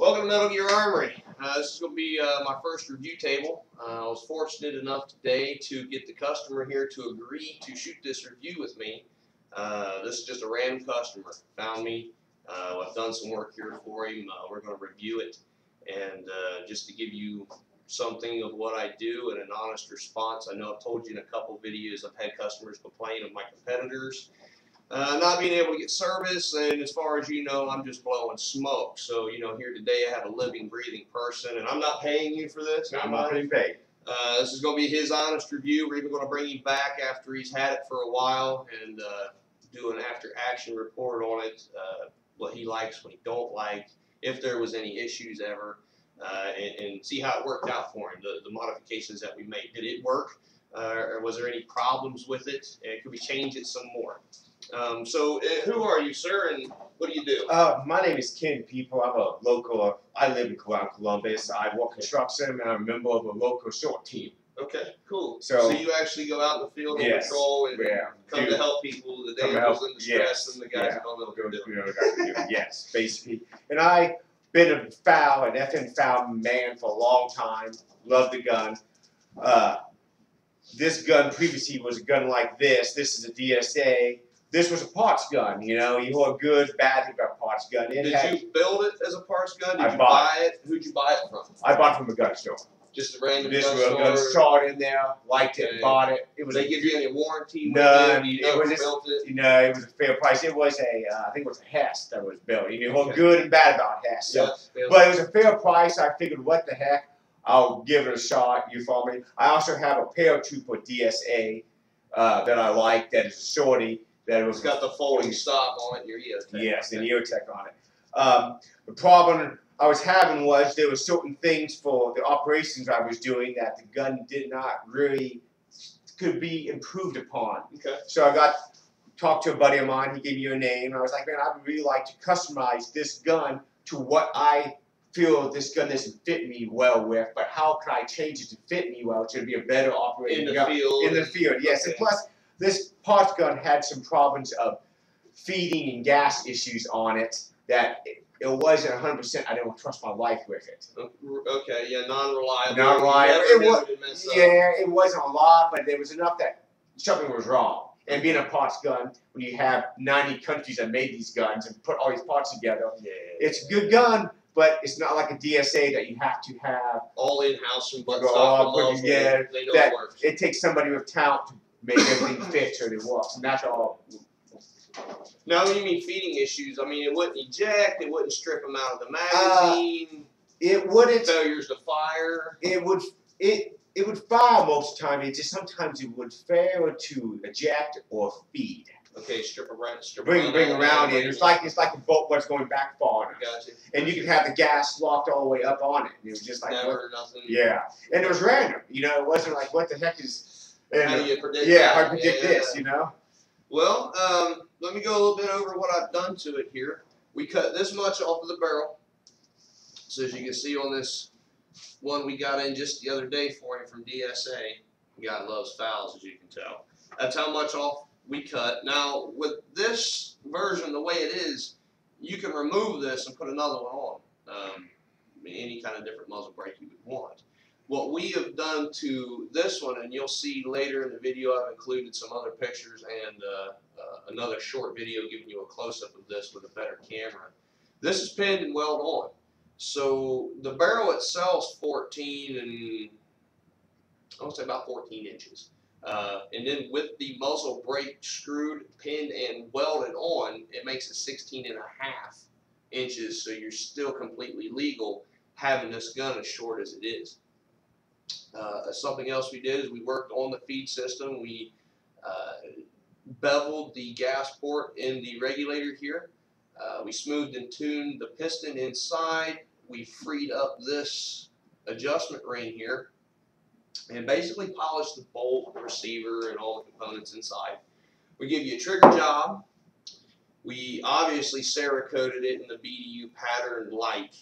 Welcome to Metal Gear Armory. This is going to be my first review table. I was fortunate enough today to get the customer here to agree to shoot this review with me. This is just a random customer. Found me. I've done some work here for him. We're going to review it and just to give you something of what I do and an honest response. I know I've told you in a couple videos I've had customers complain of my competitors not being able to get service, and as far as you know, I'm just blowing smoke. So, you know, here today I have a living, breathing person, and I'm not paying you for this. No, I'm not getting paid. This is going to be his honest review. We're even going to bring him back after he's had it for a while and do an after-action report on it, what he likes, what he don't like, if there was any issues ever, and see how it worked out for him, the modifications that we made. Did it work, or was there any problems with it, and could we change it some more? So who are you, sir, and what do you do? My name is Ken People. I'm a local, I live in Columbus. I work construction, and I'm a member of a local short team. Okay, cool. So you actually go out in the field on patrol and come to help people, the damsels in distress, and the guys that don't know what they're doing. Yes, basically. And I've been a F.A.L, an F.A.L man for a long time. Love the gun. This gun previously was a gun like this. This is a D.S.A. This was a parts gun, you know. You hold good, bad, you got a parts gun. Did you build it as a parts gun? Did you buy it? Who'd you buy it from? I bought it from a gun store. Just a random gun store? This was a gun store in there, liked it, bought it. Did they give you any warranty with None. it? It was just, built it? You know, it was a fair price. It was a, I think it was a Hess that was built. You know, good and bad about Hess. So, but it was a fair price. I figured, what the heck, I'll give it a shot. You follow me? I also have a paratrooper D.S.A. That I like. That is a shorty. That It's got the folding stop on it, your EOTech. Yes, and EOTech on it. The problem I was having was there were certain things for the operations I was doing that the gun did not really, could be improved upon. Okay. So I talked to a buddy of mine, he gave me your name, and I was like, man, I would really like to customize this gun to what I feel this gun doesn't fit me well with, but how can I change it to fit me well to be a better operating gun? In the field, yes. Okay. And plus, this parts gun had some problems of feeding and gas issues on it that it wasn't 100%. I didn't trust my life with it. Okay, yeah, non-reliable. It wasn't a lot, but there was enough that something was wrong. And being a parts gun, when you have 90 countries that made these guns and put all these parts together, it's a good gun, but it's not like a D.S.A. that you have to have all in-house from butt stop to muzzle. They know it works. It takes somebody with talent to make everything fit so it works, and that's all. Now, when you mean feeding issues, I mean it wouldn't eject, it wouldn't strip them out of the magazine. It wouldn't. Failures to fire. It would fire most of the time. It just sometimes it would fail to eject or feed. Okay, strip around. Bring around it. It's like a boat was going back far. Gotcha. And you could have the gas locked all the way up on it. And it was just like nothing. Yeah, and it was random. You know, it wasn't like what the heck is. How do you predict how do you predict this, you know? Well, let me go a little bit over what I've done to it here. We cut this much off of the barrel. So as you can see on this one we got in just the other day for him from D.S.A. God loves F.A.Ls, as you can tell. That's how much off we cut. Now, with this version, the way it is, you can remove this and put another one on. Any kind of different muzzle brake you would want. What we have done to this one, and you'll see later in the video, I've included some other pictures and another short video giving you a close-up of this with a better camera. This is pinned and welded on. So the barrel itself is 14 and I would say about 14 inches. And then with the muzzle brake screwed, pinned, and welded on, it makes it 16 and a half inches. So you're still completely legal having this gun as short as it is. Something else we did is we worked on the feed system. We beveled the gas port in the regulator here. We smoothed and tuned the piston inside. We freed up this adjustment ring here and basically polished the bolt, the receiver, and all the components inside. We give you a trigger job. We obviously Cerakoted it in the BDU pattern like.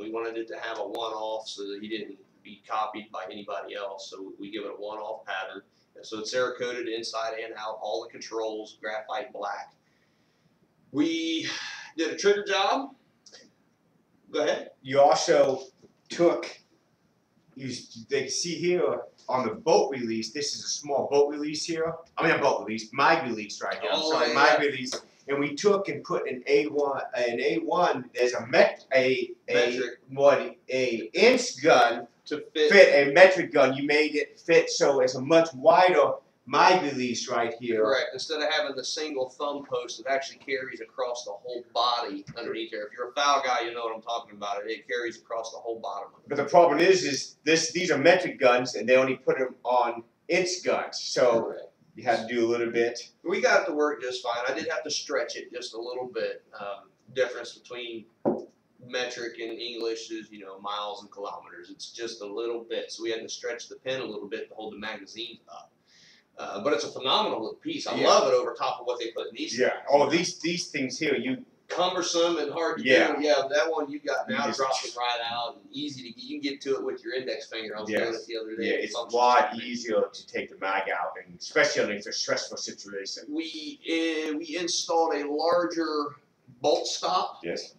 We wanted it to have a one-off so that he didn't be copied by anybody else, so we give it a one-off pattern. And so it's Cerakoted inside and out, all the controls, graphite black. We did a trigger job. Go ahead. You also took, they can see here on the bolt release, this is a small bolt release here. I mean, not bolt release, mag release right here. I'm sorry, mag release. And we took and put an A1, there's a inch gun to fit a metric gun. You made it fit so it's a much wider mag release right here. Correct. Instead of having the single thumb post, it actually carries across the whole body underneath there. If you're a FAL guy, you know what I'm talking about. It carries across the whole bottom of it. But the problem is these are metric guns, and they only put them on inch guns. So Correct. you had to do a little bit. We got it to work just fine. I did have to stretch it just a little bit. Difference between metric and English is, you know, miles and kilometers. It's just a little bit. So we had to stretch the pin a little bit to hold the magazines up. But it's a phenomenal little piece. I love it over top of what they put in these. Yeah. Oh, these things here, cumbersome and hard to do. Yeah, that one you got now drops it right out and easy to get. You can get to it with your index finger. I was doing it the other day. Yeah, it's a lot easier to take the mag out, and especially in a stressful situation. We installed a larger bolt stop. Yes.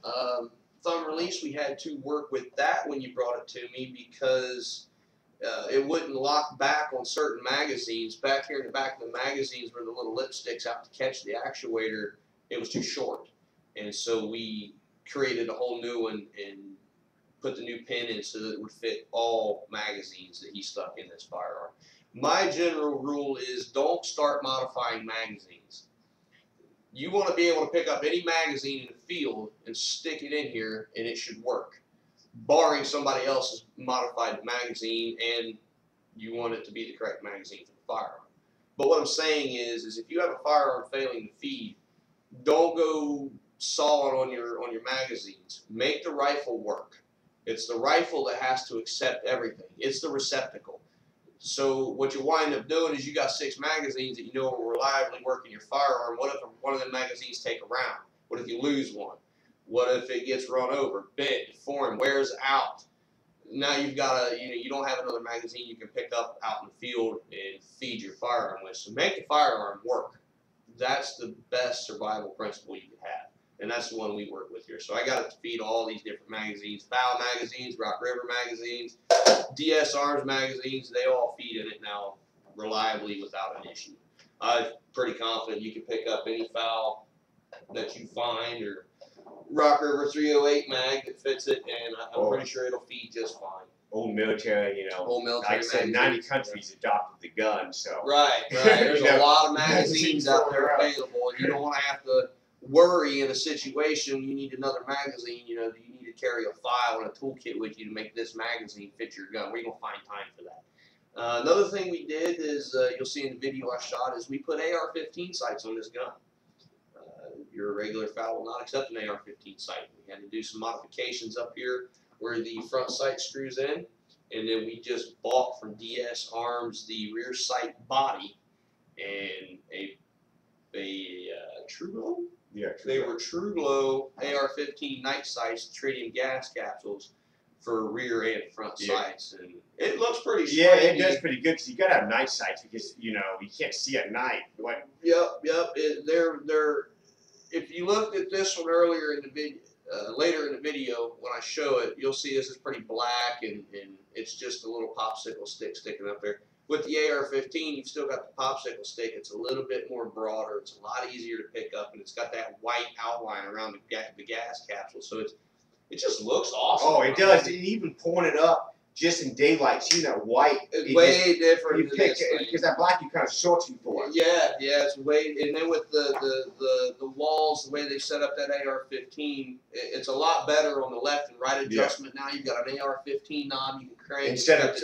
Thumb release. We had to work with that when you brought it to me because it wouldn't lock back on certain magazines. Back here in the back of the magazines where the little lip sticks out to catch the actuator, it was too short. And so we created a whole new one and put the new pin in so that it would fit all magazines that he stuck in this firearm. My general rule is don't start modifying magazines. You want to be able to pick up any magazine in the field and stick it in here and it should work, barring somebody else's modified magazine and you want it to be the correct magazine for the firearm. But what I'm saying is if you have a firearm failing to feed, don't go sawing on your magazines. Make the rifle work. It's the rifle that has to accept everything. It's the receptacle. So what you wind up doing is you got 6 magazines that you know will reliably work in your firearm. What if one of the magazines take a round? What if you lose one? What if it gets run over, bent, deformed, wears out? Now you've got you don't have another magazine you can pick up out in the field and feed your firearm with. So make the firearm work. That's the best survival principle you can have. And that's the one we work with here. So I got it to feed all these different magazines. F.A.L magazines, Rock River magazines, D.S.A magazines, they all feed in it now reliably without an issue. I'm pretty confident you can pick up any F.A.L that you find or Rock River 308 mag that fits it, and I'm pretty sure it'll feed just fine. Old military, Old military like I said, 90 countries adopted the gun, so. Right. There's a lot of magazines out there available, and you don't want to have to worry in a situation you need another magazine. You need to carry a file and a toolkit with you to make this magazine fit your gun. Where are you gonna find time for that? Another thing we did is you'll see in the video I shot is we put AR-15 sights on this gun. Your regular F.A.L will not accept an AR-15 sight. We had to do some modifications up here where the front sight screws in, and then we just bought from DS Arms the rear sight body and a True Glow. Yeah, they were True Glow AR-15 night sights, tritium gas capsules for rear and front sights, and it looks pretty. Yeah, it does pretty good because you gotta have night sights because you can't see at night. Yep. They're. If you looked at this one earlier in the video, later in the video when I show it, you'll see this is pretty black and it's just a little popsicle stick sticking up there. With the AR-15, you've still got the popsicle stick. It's a little bit more broader. It's a lot easier to pick up, and it's got that white outline around the gas capsule. So it just looks awesome. Oh, it does. And even pulling it up just in daylight, seeing that white. It's way different. Because that black you kind of shorts you for. Yeah, it's way. And then with the walls, the way they set up that AR-15, it's a lot better on the left and right adjustment. Now you've got an AR-15 knob you can crank. Instead of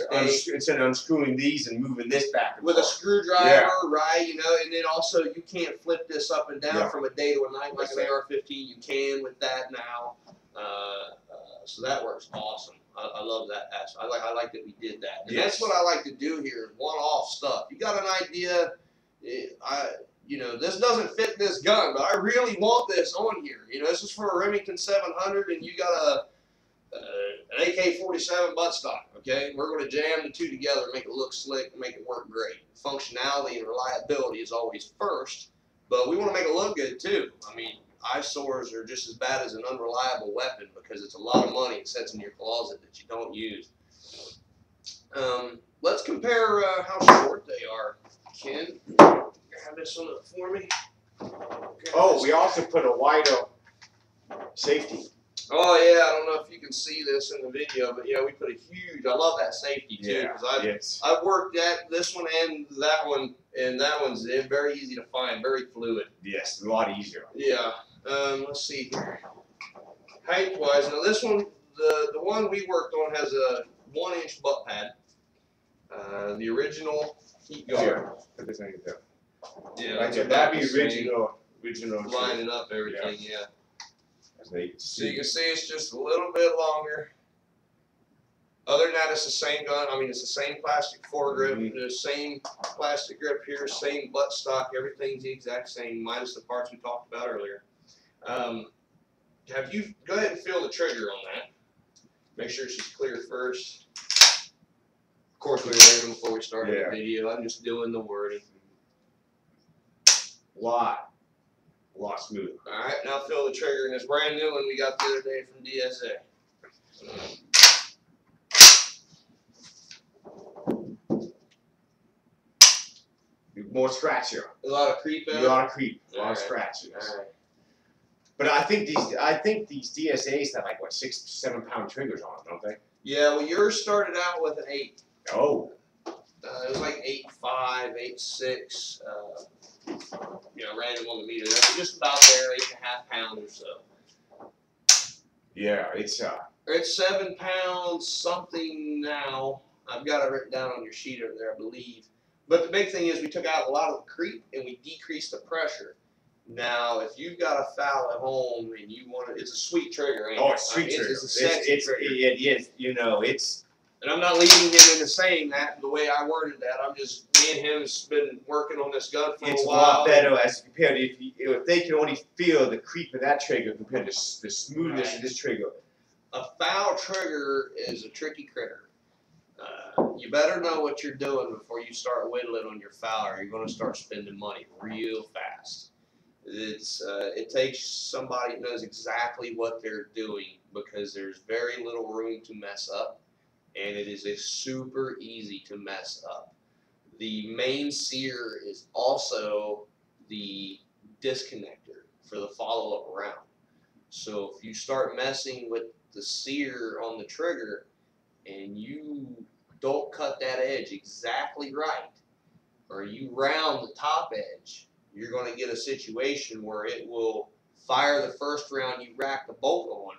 unscrewing these and moving this back and with forth. A screwdriver, right? And then also you can't flip this up and down from a day to a night like an AR-15. You can with that now. So that works awesome. I love that aspect. I like that we did that. And that's what I like to do here, one-off stuff. You got an idea, this doesn't fit this gun, but I really want this on here. This is for a Remington 700, and you got an AK-47 buttstock, okay? We're going to jam the two together and make it look slick and make it work great. Functionality and reliability is always first, but we want to make it look good, too. eyesores are just as bad as an unreliable weapon because it's a lot of money. It sits in your closet that you don't use. Let's compare how short they are. Ken, grab this one up for me. Oh, we also put a wider safety. Oh yeah, I don't know if you can see this in the video, but yeah, we put a huge. I love that safety too because I've worked at this one and that one's very easy to find, very fluid. Yes, a lot easier. Yeah. Let's see here. Height wise, now this one, the one we worked on has a 1-inch butt pad. The original heat guard. Put this in there. Yeah, Right there. That'd be original. Lining up everything, yeah. So you can see it's just a little bit longer. Other than that, it's the same gun. I mean, it's the same plastic foregrip, the same plastic grip here, same butt stock. Everything's the exact same, minus the parts we talked about earlier. Have you go ahead and feel the trigger on that? Make sure she's clear first. Of course, we were waiting before we started the video. I'm just doing the wording. A lot smoother. All right, now feel the trigger, and it's brand new one we got the other day from D.S.A. More scratchier. A lot of creep in it. A lot of creep. A lot of scratches. All right. But I think these D.S.As have like what 6-7 pound triggers on them, don't they? Yeah, well, yours started out with an 8. Oh. It was like 8.5, 8.6. Random on the meter. That's just about there, 8.5 pounds or so. Yeah, it's It's 7 pounds something now. I've got it written down on your sheet over there, I believe. But the big thing is we took out a lot of the creep and we decreased the pressure. Now, if you've got a F.A.L at home and you want it, it's a sweet trigger, ain't it? it's a sweet trigger. It's a sexy trigger. It is, it's. And I'm not leading him into saying that the way I worded that. I'm just, me and him has been working on this gun for a while. It's a lot better as compared to if they can only feel the creep of that trigger compared to the smoothness of this trigger. A F.A.L trigger is a tricky critter. You better know what you're doing before you start whittling on your F.A.L, or you're going to start spending money real fast. It takes somebody who knows exactly what they're doing because there's very little room to mess up, and it is super easy to mess up. The main sear is also the disconnector for the follow-up round. So if you start messing with the sear on the trigger and you don't cut that edge exactly right, or you round the top edge, you're going to get a situation where it will fire the first round you rack the bolt on.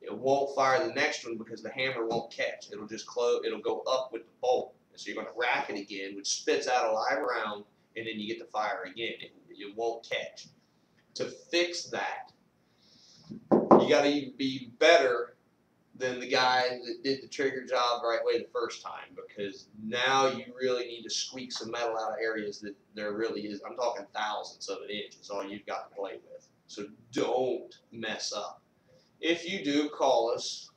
It won't fire the next one because the hammer won't catch. It'll just close. It'll go up with the bolt. So you're going to rack it again, which spits out a live round, and then you get to fire again. It won't catch. To fix that, you got to be better than the guy that did the trigger job the right way the first time, because now you really need to squeak some metal out of areas that there really is. I'm talking thousandths of an inch is all you've got to play with. So don't mess up. If you do, call us.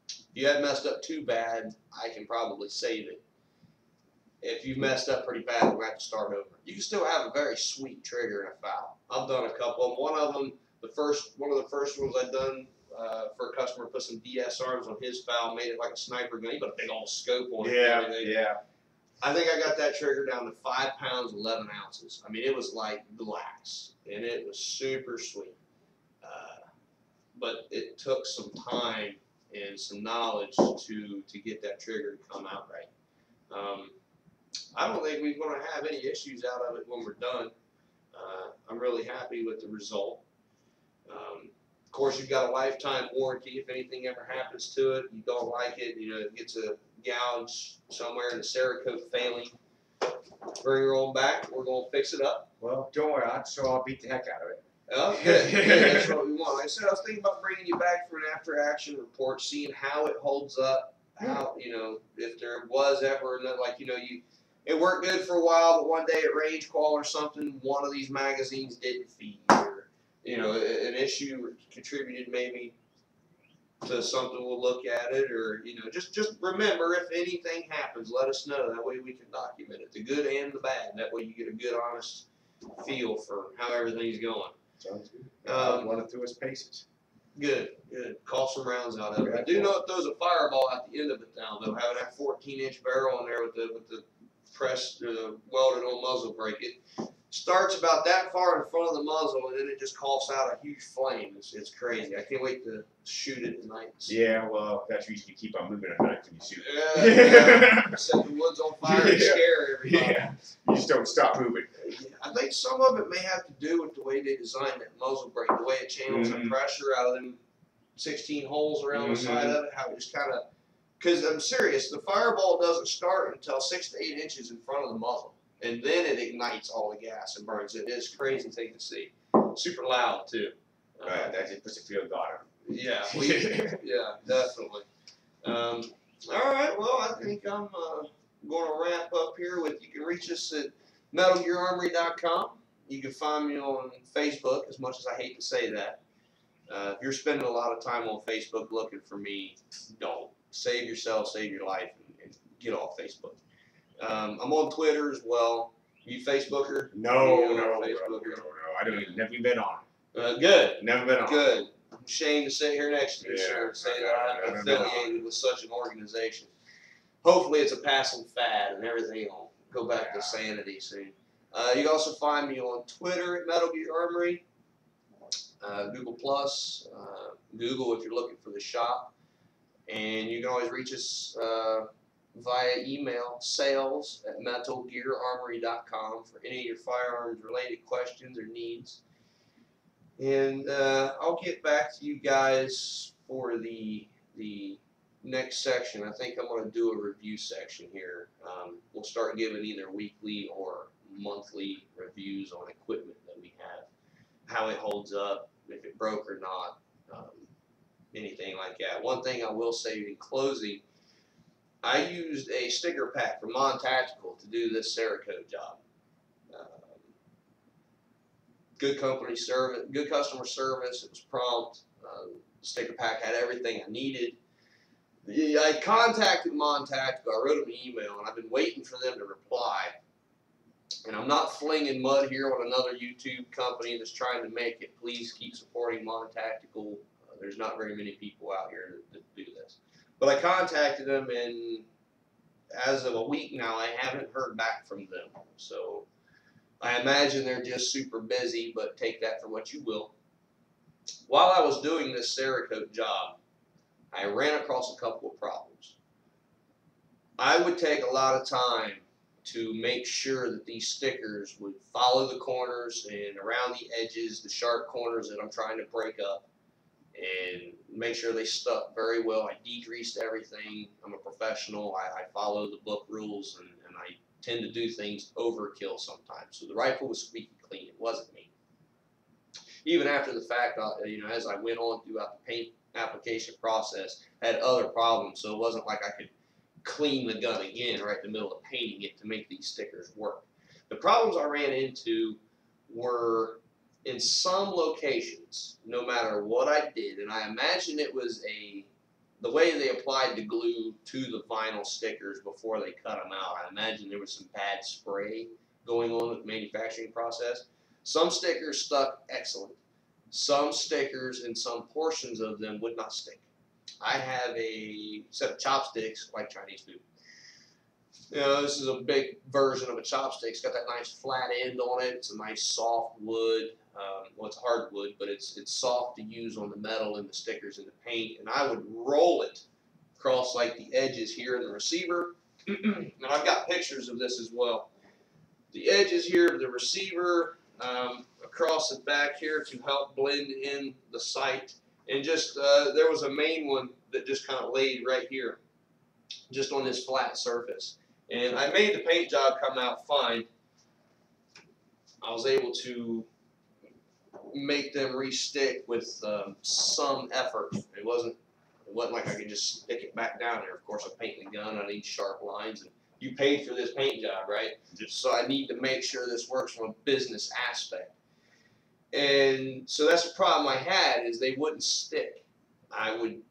If you have messed up too bad, I can probably save it. If you've messed up pretty bad, we're going to have to start over. You can still have a very sweet trigger in a F.A.L. I've done a couple of them. One of them, one of the first ones I've done for a customer, put some D.S.Rs on his F.A.L, made it like a sniper gun. He put a big old scope on it. Yeah. I think I got that trigger down to 5 pounds, 11 ounces. I mean, it was like glass, and it was super sweet. But it took some time and some knowledge to get that trigger to come out right. I don't think we're going to have any issues out of it when we're done. I'm really happy with the result. Of course, you've got a lifetime warranty. If anything ever happens to it, you don't like it, it gets a gouge somewhere in the Cerakote failing, bring her on back. We're going to fix it up. Well, don't worry. I'll beat the heck out of it. Oh, good. That's what we want. Like I said, I was thinking about bringing you back for an after-action report, seeing how it holds up, how, if there was ever, it worked good for a while, but one day at range call or something, one of these magazines didn't feed, or, an issue contributed maybe to something, we'll look at it, or, just remember, if anything happens, let us know. That way we can document it, the good and the bad. That way you get a good, honest feel for how everything's going. Sounds good. Um, through his paces. Good. Call some rounds out of it. I do know it throws a fireball at the end of it now, though. Having that 14-inch barrel on there with the pressed, welded on muzzle brake, it starts about that far in front of the muzzle, and then it just coughs out a huge flame. It's crazy. I can't wait to shoot it tonight. Yeah, well, that's the reason you keep on moving at night when you shoot. Set the woods on fire and scare everybody. Yeah, you just don't stop moving. I think some of it may have to do with the way they designed that muzzle brake, the way it channels the pressure out of them 16 holes around the side of it, how it just kind of, because I'm serious, the fireball doesn't start until 6 to 8 inches in front of the muzzle, and then it ignites all the gas and burns it. It's a crazy thing to see. Super loud too. Right, that just puts a field guard on. Yeah, yeah, definitely. All right, well, I think I'm going to wrap up here with, you can reach us at metalgeararmory.com. You can find me on Facebook, as much as I hate to say that. If you're spending a lot of time on Facebook looking for me, don't. Save yourself, save your life, and get off Facebook. I'm on Twitter as well. You Facebooker? No, Facebooker. I don't even, never been on it. Good. Never been on it. Good. I'm ashamed to sit here next to you, Yeah, sir, and say no, that I'm no, affiliated with such an organization. Hopefully it's a passing fad and everything will go back to sanity soon. You can also find me on Twitter at Metal Gear Armory, Google Plus, Google if you're looking for the shop, and you can always reach us via email, sales@metalgeararmory.com for any of your firearms related questions or needs. And I'll get back to you guys for the next section. I think I'm going to do a review section here. We'll start giving either weekly or monthly reviews on equipment that we have, how it holds up, if it broke or not, anything like that. One thing I will say in closing, I used a sticker pack from Mon Tactical to do this Cerakote job. Good company service, good customer service. It was prompt. The sticker pack had everything I needed. I contacted Mon Tactical. I wrote them an email, and I've been waiting for them to reply. And I'm not flinging mud here on another YouTube company that's trying to make it. Please keep supporting Mon Tactical. There's not very many people out here that do this. But I contacted them, and as of a week now, I haven't heard back from them. So I imagine they're just super busy, but take that for what you will. While I was doing this Cerakote job, I ran across a couple of problems. I would take a lot of time to make sure that these stickers would follow the corners and around the edges, the sharp corners that I'm trying to break up, and make sure they stuck very well. I degreased everything. I'm a professional. I follow the book rules, and I tend to do things overkill sometimes. So the rifle was squeaky clean. It wasn't me. Even after the fact, as I went on throughout the paint application process, I had other problems. So it wasn't like I could clean the gun again right in the middle of painting it to make these stickers work. The problems I ran into were in some locations, no matter what I did, and I imagine it was the way they applied the glue to the vinyl stickers before they cut them out. I imagine there was some bad spray going on with the manufacturing process. Some stickers stuck excellent. Some stickers and some portions of them would not stick. I have a set of chopsticks, like Chinese food. This is a big version of a chopstick. It's got that nice flat end on it. It's a nice soft wood. Well, it's hardwood, but it's soft to use on the metal and the stickers and the paint. And I would roll it across like the edges here in the receiver. And I've got pictures of this as well. The edges here of the receiver, across the back here to help blend in the sight. And just, there was a main one that just kind of laid right here, just on this flat surface. And I made the paint job come out fine. I was able to make them re-stick with some effort. It wasn't like I could just stick it back down there. Of course, I'm painting the gun. I need sharp lines. And you paid for this paint job, right? So I need to make sure this works from a business aspect. And so that's the problem I had, is they wouldn't stick. I would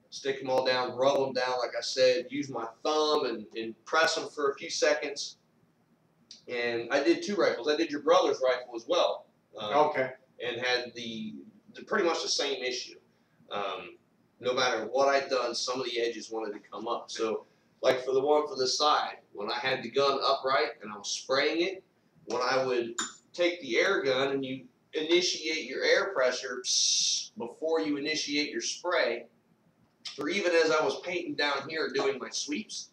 stick them all down, rub them down, like I said, use my thumb and press them for a few seconds. And I did 2 rifles. I did your brother's rifle as well. Okay. and had pretty much the same issue. No matter what I'd done, some of the edges wanted to come up. So, like for the one for the side, when I had the gun upright and I was spraying it, when I would take the air gun and you initiate your air pressure before you initiate your spray, or even as I was painting down here doing my sweeps,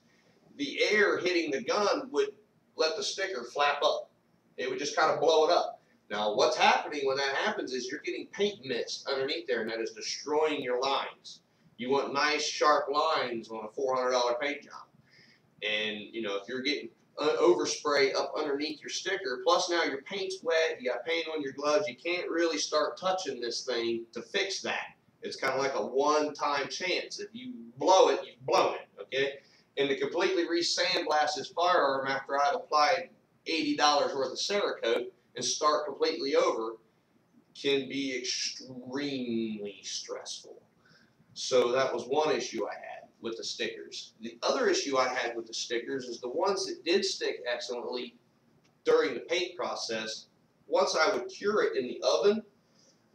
the air hitting the gun would let the sticker flap up. It would just kind of blow it up. Now, what's happening when that happens is you're getting paint mist underneath there, and that is destroying your lines. You want nice, sharp lines on a $400 paint job. And, you know, if you're getting overspray up underneath your sticker, plus now your paint's wet, you got paint on your gloves, you can't really start touching this thing to fix that. It's kind of like a one-time chance. If you blow it, you've blown it, okay? And to completely re-sandblast this firearm after I've applied $80 worth of Cerakote and start completely over can be extremely stressful. So that was one issue I had with the stickers. The other issue I had with the stickers is the ones that did stick excellently during the paint process, once I would cure it in the oven,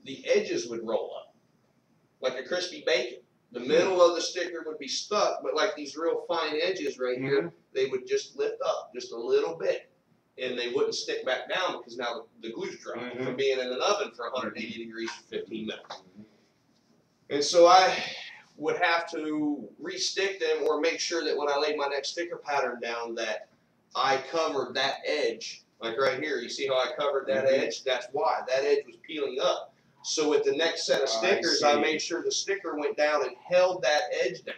the edges would roll up like a crispy bacon. The middle of the sticker would be stuck, but like these real fine edges right here, they would just lift up just a little bit, and they wouldn't stick back down because now the glue's dry from being in an oven for 180 degrees for 15 minutes. And so I would have to re-stick them or make sure that when I laid my next sticker pattern down that I covered that edge. Like right here, you see how I covered that edge? That's why. That edge was peeling up. So with the next set of stickers, I made sure the sticker went down and held that edge down.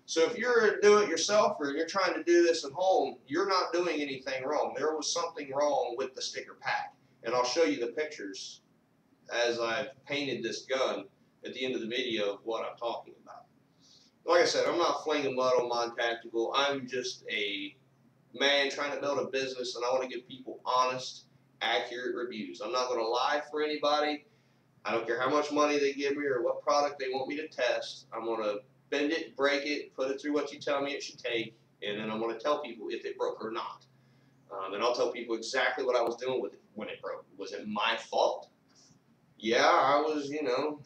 So if you're a do-it-yourselfer and you're trying to do this at home, you're not doing anything wrong. There was something wrong with the sticker pack. And I'll show you the pictures as I've painted this gun at the end of the video of what I'm talking about. Like I said, I'm not flinging mud on Mon Tactical. I'm just a man trying to build a business, and I want to give people honest, accurate reviews. I'm not going to lie for anybody. I don't care how much money they give me or what product they want me to test. I'm going to bend it, break it, put it through what you tell me it should take, and then I'm going to tell people if it broke or not. And I'll tell people exactly what I was doing with it when it broke. Was it my fault? Yeah, I was, you know,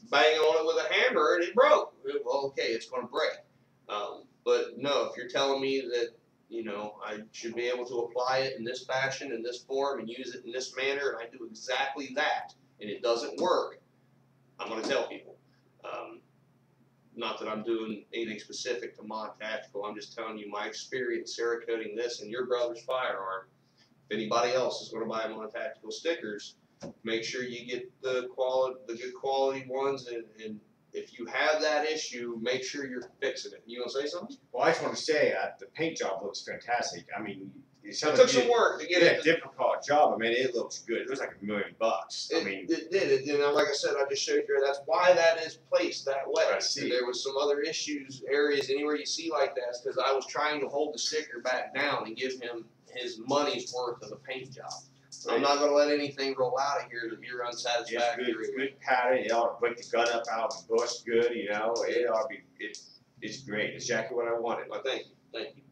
banging on it with a hammer and it broke. Well, okay, it's going to break. But no, if you're telling me that, you know, I should be able to apply it in this fashion, in this form, and use it in this manner, and I do exactly that, and it doesn't work, I'm going to tell people. Not that I'm doing anything specific to Mon Tactical. I'm just telling you my experience Cerakoting this and your brother's firearm. If anybody else is going to buy Mon Tactical stickers, make sure you get the good quality ones, and if you have that issue, make sure you're fixing it. You want to say something? Well, I just want to say the paint job looks fantastic. I mean, it took some work to get it. A difficult job. I mean, it looks good. It looks like $1 million. I mean, it did. You know, like I said, I just showed you. That's why that is placed that way. I see. There was some other areas anywhere you see like that, because I was trying to hold the sticker back down and give him his money's worth of a paint job. So I'm not going to let anything roll out of here that you're unsatisfactory with. It's good pattern. It ought to break the gun up out and bust good. You know, it ought to be. It's great. It's exactly what I wanted. Well, thank you. Thank you.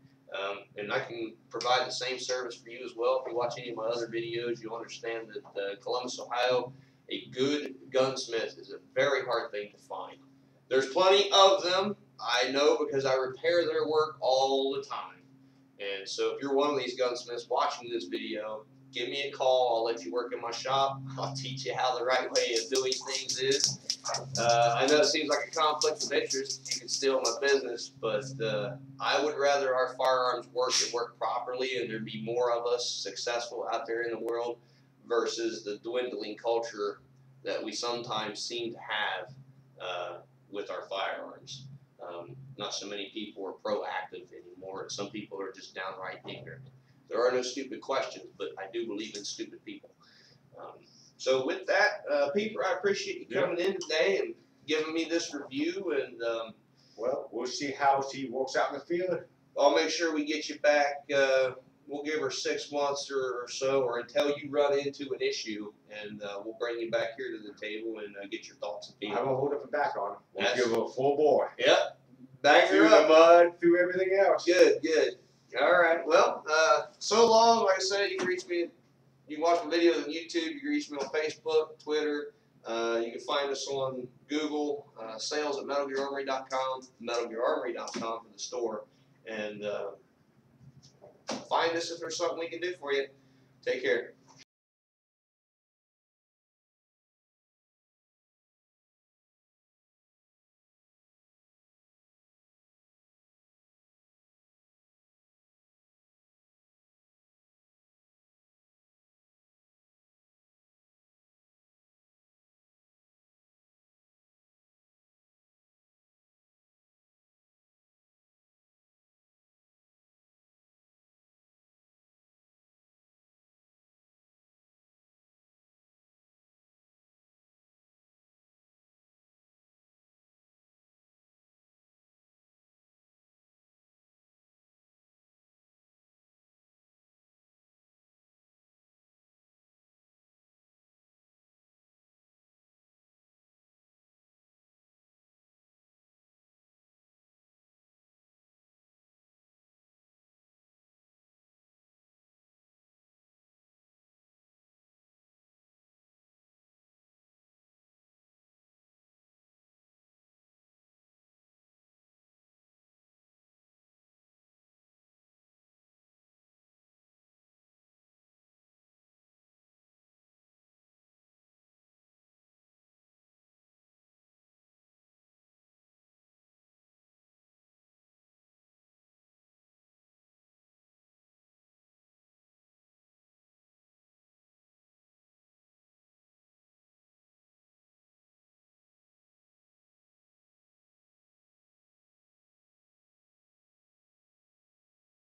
And I can provide the same service for you as well. If you watch any of my other videos, you'll understand that Columbus, Ohio, a good gunsmith is a very hard thing to find. There's plenty of them. I know because I repair their work all the time. And so if you're one of these gunsmiths watching this video, give me a call. I'll let you work in my shop. I'll teach you how the right way of doing things is. I know it seems like a conflict of interest. You can steal my business, but I would rather our firearms work and work properly and there be more of us successful out there in the world versus the dwindling culture that we sometimes seem to have with our firearms. Not so many people are proactive anymore. Some people are just downright ignorant. There are no stupid questions, but I do believe in stupid people. So with that, Peter, I appreciate you coming in today and giving me this review. And well, we'll see how she works out in the field. I'll make sure we get you back. We'll give her 6 months or so, or until you run into an issue, and we'll bring you back here to the table and get your thoughts and feelings. I won't hold up the back on her. We'll give her a full bore. Yep. Bang her through up. The mud, through everything else. Good, good. All right. Well, so long. Like I said, you can reach me at You can watch my videos on YouTube. You can reach me on Facebook, Twitter. You can find us on Google. Sales at metalgeararmory.com, metalgeararmory.com for the store. And find us if there's something we can do for you. Take care.